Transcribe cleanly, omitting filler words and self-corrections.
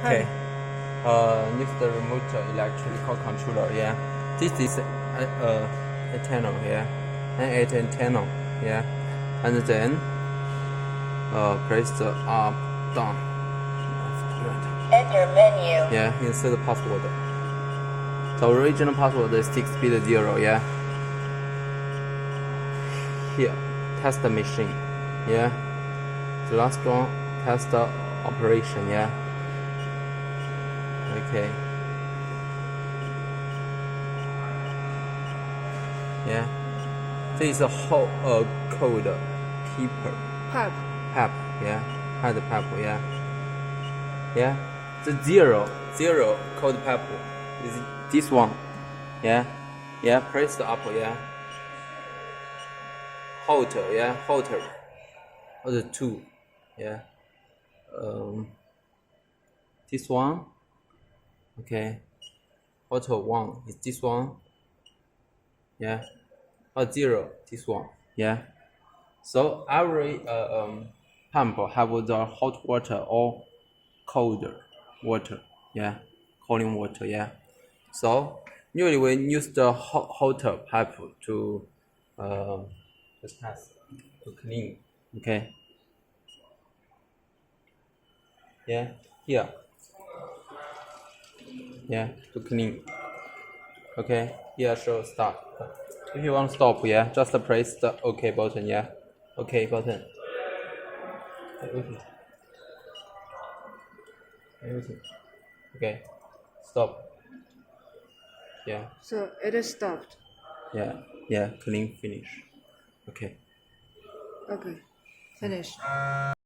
Okay. Use the remote electrical controller. Yeah. This is antenna. Yeah. And antenna. Yeah. And then press the up, down, left, right. Enter menu. Yeah. Insert the password. The original password is 6-bit 0. Yeah. Here, test the machine. Yeah. The last one, test the operation. Yeah. Okay. Yeah. This is a whole code keeper. Pub. Pap. Yeah. Had pap. Yeah. Yeah. The zero code pap is this one. Yeah. Yeah. Press the up. Yeah. Halter. Yeah. Halter. Or the 2. Yeah. This one. Okay. Halter 1 is this one. Yeah. Or 0 this one. Yeah. So every pump have the hot water or cold water. Yeah. Cooling water. Yeah. So usually we use the hotter pipe to to clean. Okay. Yeah. Here. Yeah. To clean. Okay. Here show start. If you want to stop, yeah, just press the OK button. Yeah. OK button. Okay. Stop. Yeah. So it is stopped. Yeah. Yeah. Clean finish. Okay. Okay. Finished.